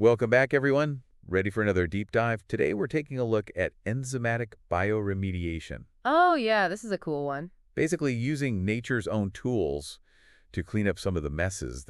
Welcome back, everyone. Ready for another deep dive? Today, we're taking a look at enzymatic bioremediation. Oh, yeah, this is a cool one. Basically, using nature's own tools to clean up some of the messes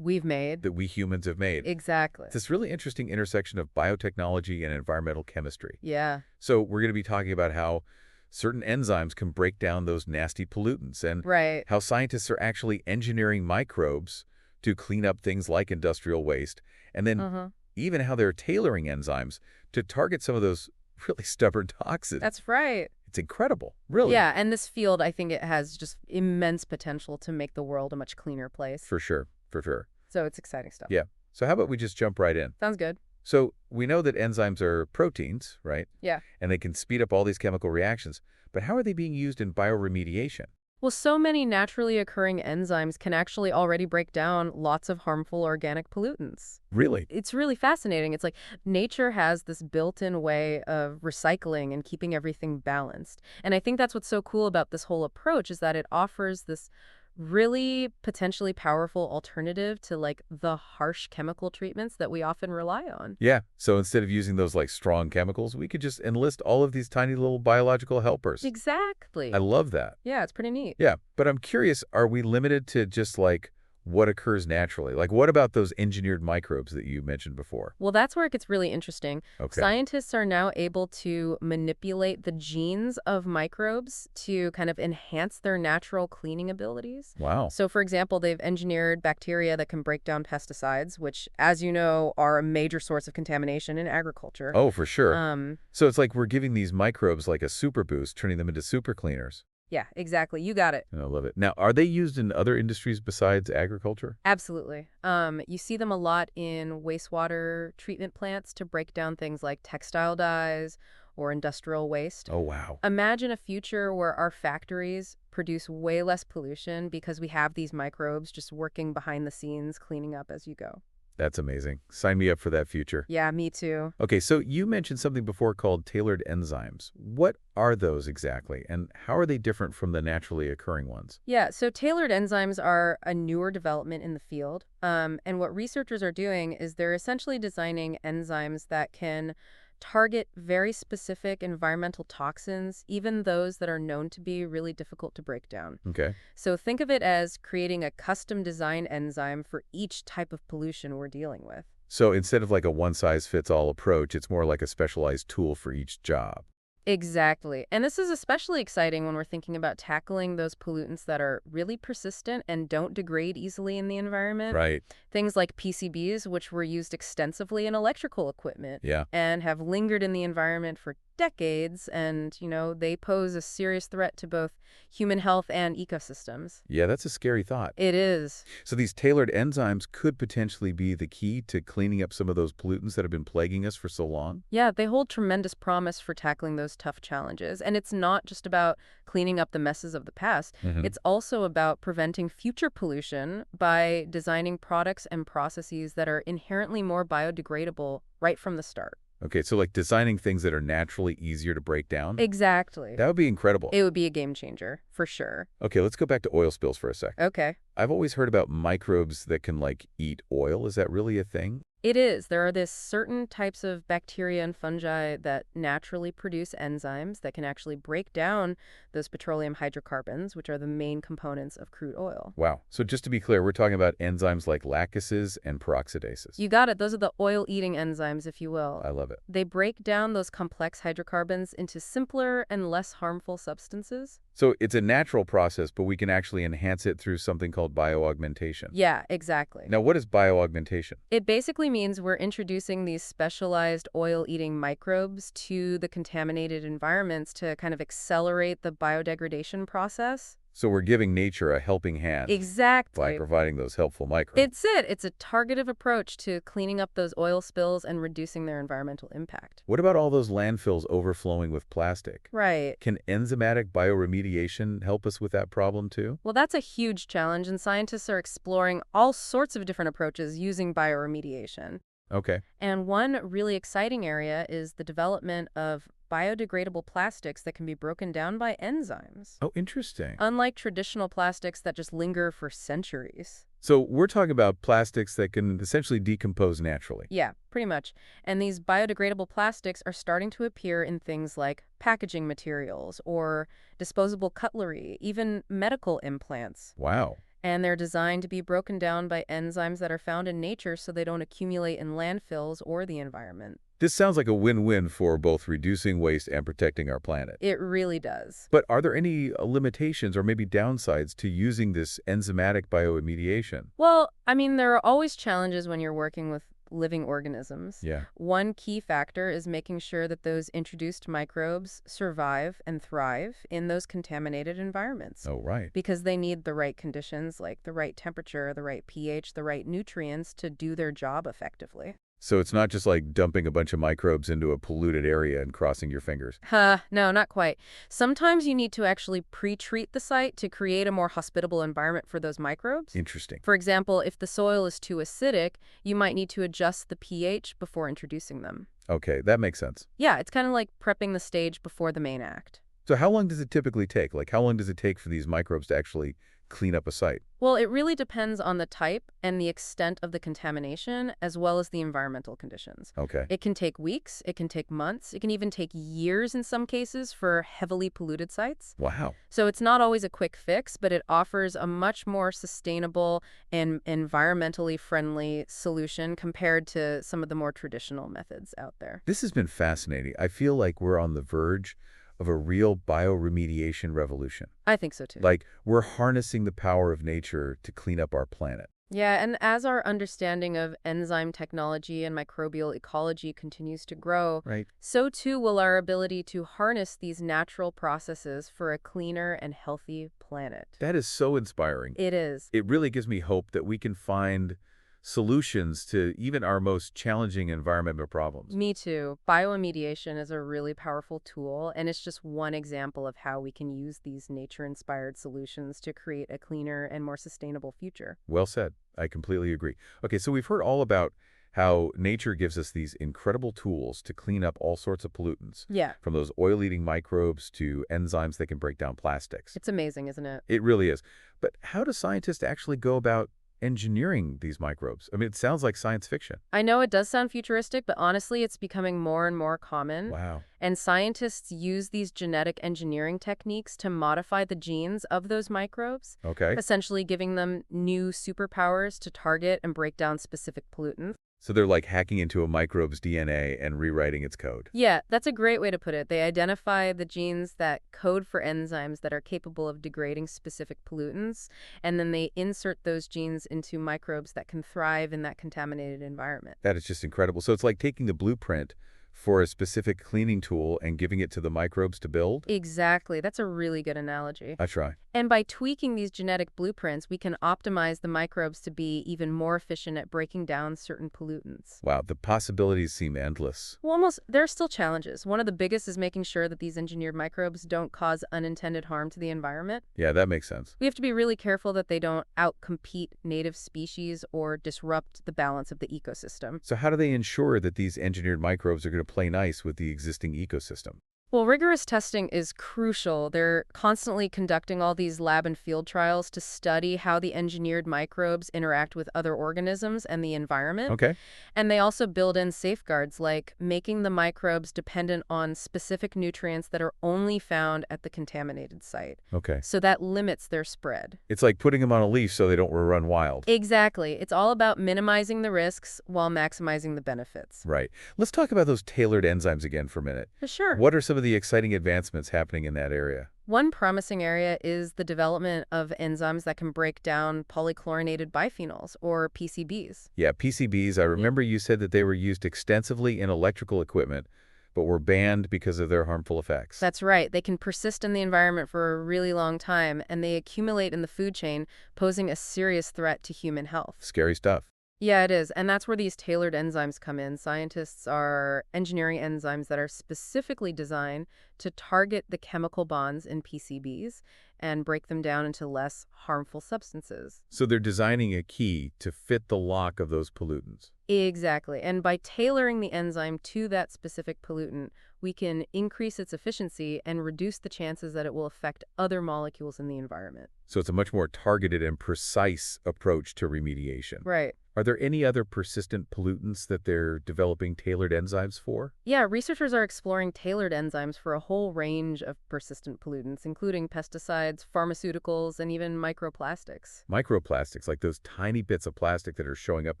We've made. that we humans have made. Exactly. It's this really interesting intersection of biotechnology and environmental chemistry. Yeah. So we're going to be talking about how certain enzymes can break down those nasty pollutants and Right. how scientists are actually engineering microbes to clean up things like industrial waste, and then Uh-huh. even how they're tailoring enzymes to target some of those really stubborn toxins. That's right. It's incredible, really. Yeah, and this field, I think it has just immense potential to make the world a much cleaner place. For sure, for sure. So it's exciting stuff. Yeah. So how about we just jump right in? Sounds good. So we know that enzymes are proteins, right? Yeah. And they can speed up all these chemical reactions. But how are they being used in bioremediation? Well, so many naturally occurring enzymes can actually already break down lots of harmful organic pollutants. Really? It's really fascinating. It's like nature has this built-in way of recycling and keeping everything balanced. And I think that's what's so cool about this whole approach is that it offers this really potentially powerful alternative to like the harsh chemical treatments that we often rely on. Yeah. So instead of using those like strong chemicals, we could just enlist all of these tiny little biological helpers. Exactly. I love that. Yeah, it's pretty neat. Yeah. But I'm curious, are we limited to just like what occurs naturally? Like what about those engineered microbes that you mentioned before? Well, that's where it gets really interesting. Okay. Scientists are now able to manipulate the genes of microbes to kind of enhance their natural cleaning abilities. Wow. So, for example, they've engineered bacteria that can break down pesticides, which, as you know, are a major source of contamination in agriculture. Oh, for sure. Um, So it's like we're giving these microbes like a super boost, turning them into super cleaners. yeah, exactly. You got it. I love it. Now, are they used in other industries besides agriculture? Absolutely. You see them a lot in wastewater treatment plants to break down things like textile dyes or industrial waste. Oh, wow. Imagine a future where our factories produce way less pollution because we have these microbes just working behind the scenes, cleaning up as you go. That's amazing. Sign me up for that future. Yeah, me too. Okay, so you mentioned something before called tailored enzymes. What are those exactly, and how are they different from the naturally occurring ones? Yeah, so tailored enzymes are a newer development in the field. And what researchers are doing is they're essentially designing enzymes that can target very specific environmental toxins, even those that are known to be really difficult to break down. Okay. So think of it as creating a custom design enzyme for each type of pollution we're dealing with. So instead of like a one-size-fits-all approach, it's more like a specialized tool for each job. Exactly. And this is especially exciting when we're thinking about tackling those pollutants that are really persistent and don't degrade easily in the environment. Right. Things like PCBs, which were used extensively in electrical equipment Yeah. and have lingered in the environment for decades. And, they pose a serious threat to both human health and ecosystems. Yeah, that's a scary thought. It is. So these tailored enzymes could potentially be the key to cleaning up some of those pollutants that have been plaguing us for so long? Yeah, they hold tremendous promise for tackling those tough challenges. And it's not just about cleaning up the messes of the past. Mhm. It's also about preventing future pollution by designing products and processes that are inherently more biodegradable right from the start. Okay, so like designing things that are naturally easier to break down? Exactly. That would be incredible. It would be a game changer, for sure. Okay, let's go back to oil spills for a sec. Okay. I've always heard about microbes that can like eat oil. Is that really a thing? It is. There are this certain types of bacteria and fungi that naturally produce enzymes that can actually break down those petroleum hydrocarbons, which are the main components of crude oil. Wow. So just to be clear, we're talking about enzymes like lactases and peroxidases. You got it. Those are the oil-eating enzymes, if you will. I love it. They break down those complex hydrocarbons into simpler and less harmful substances. So it's a natural process, but we can actually enhance it through something called bioaugmentation. Yeah, exactly. Now, what is bioaugmentation? It basically means we're introducing these specialized oil-eating microbes to the contaminated environments to kind of accelerate the biodegradation process. So we're giving nature a helping hand by Exactly. providing those helpful microbes. It's it. It's a targeted approach to cleaning up those oil spills and reducing their environmental impact. What about all those landfills overflowing with plastic? Right. Can enzymatic bioremediation help us with that problem too? Well, that's a huge challenge, and scientists are exploring all sorts of different approaches using bioremediation. Okay. And one really exciting area is the development of biodegradable plastics that can be broken down by enzymes, Oh, interesting. unlike traditional plastics that just linger for centuries. So we're talking about plastics that can essentially decompose naturally. Yeah, pretty much. And these biodegradable plastics are starting to appear in things like packaging materials or disposable cutlery, even medical implants. Wow. And they're designed to be broken down by enzymes that are found in nature so they don't accumulate in landfills or the environment. This sounds like a win-win for both reducing waste and protecting our planet. It really does. But are there any limitations or maybe downsides to using this enzymatic bioremediation? Well, I mean, there are always challenges when you're working with living organisms. Yeah. One key factor is making sure that those introduced microbes survive and thrive in those contaminated environments. Oh, right. Because they need the right conditions, like the right temperature, the right pH, the right nutrients to do their job effectively. So it's not just like dumping a bunch of microbes into a polluted area and crossing your fingers. No, not quite. Sometimes you need to actually pre-treat the site to create a more hospitable environment for those microbes. Interesting. For example, if the soil is too acidic, you might need to adjust the pH before introducing them. Okay, that makes sense. Yeah, it's kind of like prepping the stage before the main act. So how long does it typically take? Like, how long does it take for these microbes to actually clean up a site? Well, it really depends on the type and the extent of the contamination, as well as the environmental conditions. Okay. It can take weeks, it can take months, it can even take years in some cases for heavily polluted sites. Wow. So it's not always a quick fix, but it offers a much more sustainable and environmentally friendly solution compared to some of the more traditional methods out there. This has been fascinating. I feel like we're on the verge of a real bioremediation revolution. I think so too. Like, we're harnessing the power of nature to clean up our planet. Yeah, and as our understanding of enzyme technology and microbial ecology continues to grow, Right. so too will our ability to harness these natural processes for a cleaner and healthy planet. That is so inspiring. It is. It really gives me hope that we can find solutions to even our most challenging environmental problems. Me too. Bioremediation is a really powerful tool, and it's just one example of how we can use these nature-inspired solutions to create a cleaner and more sustainable future. Well said. I completely agree. Okay, so we've heard all about how nature gives us these incredible tools to clean up all sorts of pollutants, Yeah, from those oil-eating microbes to enzymes that can break down plastics. it's amazing, isn't it? It really is. But how do scientists actually go about engineering these microbes? I mean, it sounds like science fiction. I know it does sound futuristic, but honestly, it's becoming more and more common. Wow. And scientists use these genetic engineering techniques to modify the genes of those microbes, Okay. essentially giving them new superpowers to target and break down specific pollutants. So they're like hacking into a microbe's DNA and rewriting its code. Yeah, that's a great way to put it. They identify the genes that code for enzymes that are capable of degrading specific pollutants, and then they insert those genes into microbes that can thrive in that contaminated environment. That is just incredible. So it's like taking the blueprint for a specific cleaning tool and giving it to the microbes to build? Exactly. That's a really good analogy. I try. And by tweaking these genetic blueprints, we can optimize the microbes to be even more efficient at breaking down certain pollutants. Wow, the possibilities seem endless. Well, there are still challenges. One of the biggest is making sure that these engineered microbes don't cause unintended harm to the environment. Yeah, that makes sense. We have to be really careful that they don't outcompete native species or disrupt the balance of the ecosystem. So how do they ensure that these engineered microbes are going to play nice with the existing ecosystem? Well, rigorous testing is crucial. They're constantly conducting all these lab and field trials to study how the engineered microbes interact with other organisms and the environment. Okay. And they also build in safeguards like making the microbes dependent on specific nutrients that are only found at the contaminated site. Okay. So that limits their spread. It's like putting them on a leash so they don't run wild. Exactly. It's all about minimizing the risks while maximizing the benefits. Right. Let's talk about those tailored enzymes again for a minute. For sure. What are some of the exciting advancements happening in that area? One promising area is the development of enzymes that can break down polychlorinated biphenyls, or PCBs. Yeah, PCBs, I remember you said that they were used extensively in electrical equipment, but were banned because of their harmful effects. That's right. They can persist in the environment for a really long time, and they accumulate in the food chain, posing a serious threat to human health. Scary stuff. Yeah, it is. And that's where these tailored enzymes come in. Scientists are engineering enzymes that are specifically designed to target the chemical bonds in PCBs and break them down into less harmful substances. So they're designing a key to fit the lock of those pollutants. Exactly. And by tailoring the enzyme to that specific pollutant, we can increase its efficiency and reduce the chances that it will affect other molecules in the environment. So it's a much more targeted and precise approach to remediation. Right. Are there any other persistent pollutants that they're developing tailored enzymes for? Yeah, researchers are exploring tailored enzymes for a whole range of persistent pollutants, including pesticides, pharmaceuticals, and even microplastics. Microplastics, like those tiny bits of plastic that are showing up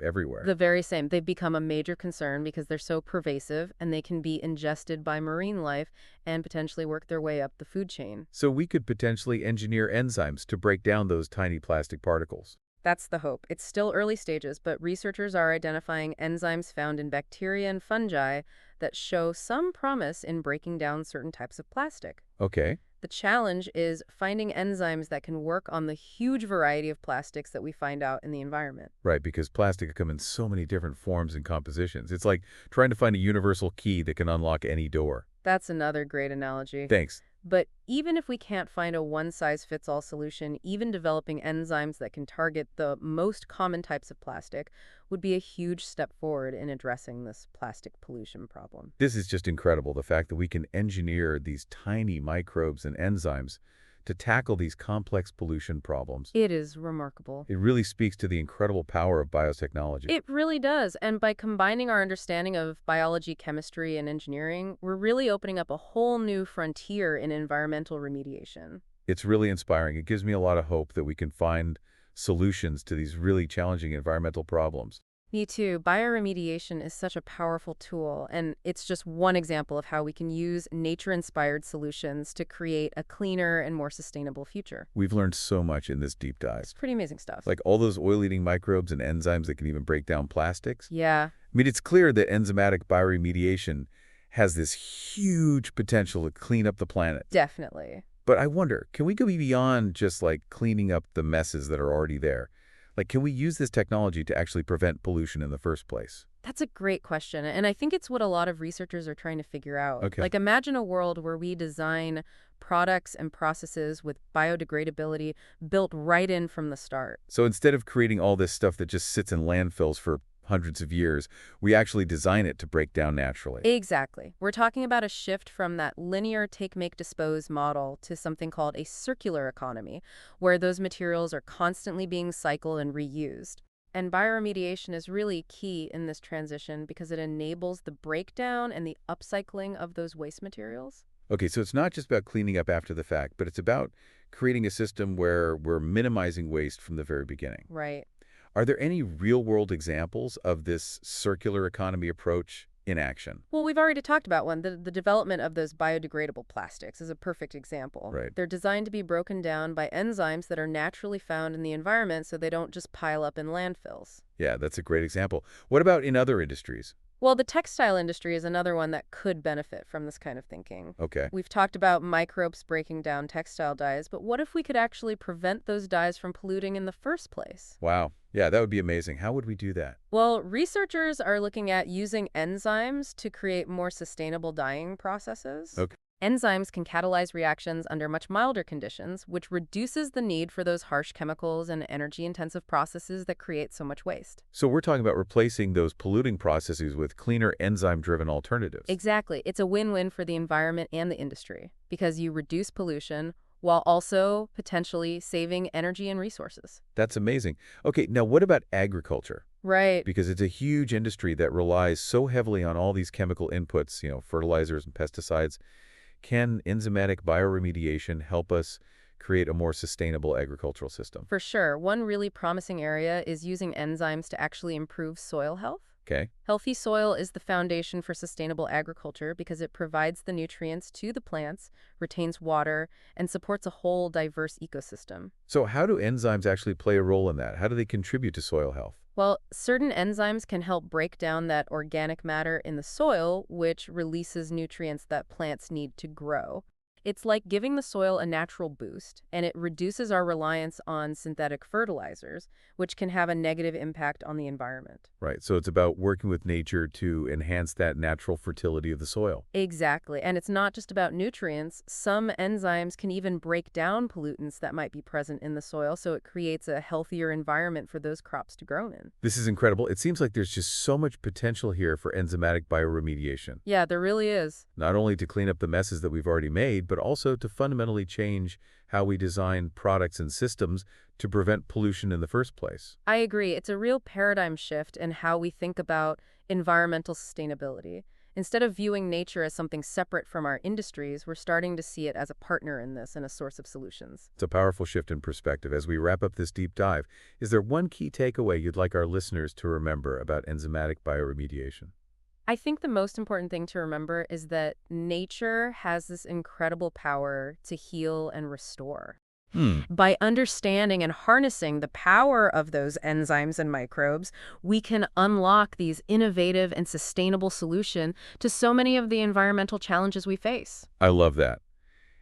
everywhere. The very same. They've become a major concern because they're so pervasive and they can be ingested by marine life and potentially work their way up the food chain. So we could potentially engineer enzymes to break down those tiny plastic particles. That's the hope. It's still early stages, but researchers are identifying enzymes found in bacteria and fungi that show some promise in breaking down certain types of plastic. Okay. The challenge is finding enzymes that can work on the huge variety of plastics that we find out in the environment. Right, because plastic can come in so many different forms and compositions. It's like trying to find a universal key that can unlock any door. That's another great analogy. Thanks. But even if we can't find a one-size-fits-all solution, even developing enzymes that can target the most common types of plastic would be a huge step forward in addressing this plastic pollution problem. This is just incredible, the fact that we can engineer these tiny microbes and enzymes to tackle these complex pollution problems. It is remarkable. It really speaks to the incredible power of biotechnology. It really does. And by combining our understanding of biology, chemistry, and engineering, we're really opening up a whole new frontier in environmental remediation. It's really inspiring. It gives me a lot of hope that we can find solutions to these really challenging environmental problems. Me too. Bioremediation is such a powerful tool, and it's just one example of how we can use nature-inspired solutions to create a cleaner and more sustainable future. We've learned so much in this deep It's dive. pretty amazing stuff. Like all those oil-eating microbes and enzymes that can even break down plastics. Yeah, I mean, it's clear that enzymatic bioremediation has this huge potential to clean up the planet. definitely. But I wonder, can we go beyond just like cleaning up the messes that are already there? Like, can we use this technology to actually prevent pollution in the first place? That's a great question, and I think it's what a lot of researchers are trying to figure out. Okay. Like, imagine a world where we design products and processes with biodegradability built right in from the start. So instead of creating all this stuff that just sits in landfills for hundreds of years, we actually design it to break down naturally. Exactly. We're talking about a shift from that linear take, make, dispose model to something called a circular economy, where those materials are constantly being cycled and reused. And bioremediation is really key in this transition because it enables the breakdown and the upcycling of those waste materials. Okay, so it's not just about cleaning up after the fact, but it's about creating a system where we're minimizing waste from the very beginning. Right. Are there any real-world examples of this circular economy approach in action? Well, we've already talked about one. The development of those biodegradable plastics is a perfect example. Right. They're designed to be broken down by enzymes that are naturally found in the environment so they don't just pile up in landfills. Yeah, that's a great example. What about in other industries? Well, the textile industry is another one that could benefit from this kind of thinking. Okay. We've talked about microbes breaking down textile dyes, but what if we could actually prevent those dyes from polluting in the first place? Wow. Yeah, that would be amazing. How would we do that? Well, researchers are looking at using enzymes to create more sustainable dyeing processes. Okay. Enzymes can catalyze reactions under much milder conditions, which reduces the need for those harsh chemicals and energy-intensive processes that create so much waste. So we're talking about replacing those polluting processes with cleaner enzyme-driven alternatives. Exactly. It's a win-win for the environment and the industry because you reduce pollution while also potentially saving energy and resources. That's amazing. Okay, now what about agriculture? Right. Because it's a huge industry that relies so heavily on all these chemical inputs, fertilizers and pesticides. Can enzymatic bioremediation help us create a more sustainable agricultural system? For sure. One really promising area is using enzymes to actually improve soil health. Okay. Healthy soil is the foundation for sustainable agriculture because it provides the nutrients to the plants, retains water, and supports a whole diverse ecosystem. So how do enzymes actually play a role in that? How do they contribute to soil health? Well, certain enzymes can help break down that organic matter in the soil, which releases nutrients that plants need to grow. It's like giving the soil a natural boost, and it reduces our reliance on synthetic fertilizers, which can have a negative impact on the environment. Right, so it's about working with nature to enhance that natural fertility of the soil. Exactly. And it's not just about nutrients. Some enzymes can even break down pollutants that might be present in the soil, so it creates a healthier environment for those crops to grow in. This is incredible. It seems like there's just so much potential here for enzymatic bioremediation, Yeah, there really is. not only to clean up the messes that we've already made, but also to fundamentally change how we design products and systems to prevent pollution in the first place. I agree. It's a real paradigm shift in how we think about environmental sustainability. Instead of viewing nature as something separate from our industries, we're starting to see it as a partner in this and a source of solutions. It's a powerful shift in perspective. As we wrap up this deep dive, is there one key takeaway you'd like our listeners to remember about enzymatic bioremediation? I think the most important thing to remember is that nature has this incredible power to heal and restore. Hmm. By understanding and harnessing the power of those enzymes and microbes, we can unlock these innovative and sustainable solutions to so many of the environmental challenges we face. I love that.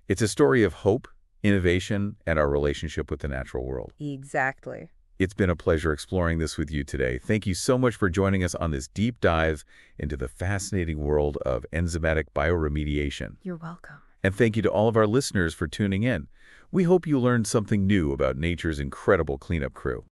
It's a story of hope, innovation, and our relationship with the natural world. Exactly. It's been a pleasure exploring this with you today. Thank you so much for joining us on this deep dive into the fascinating world of enzymatic bioremediation. You're welcome. And thank you to all of our listeners for tuning in. We hope you learned something new about nature's incredible cleanup crew.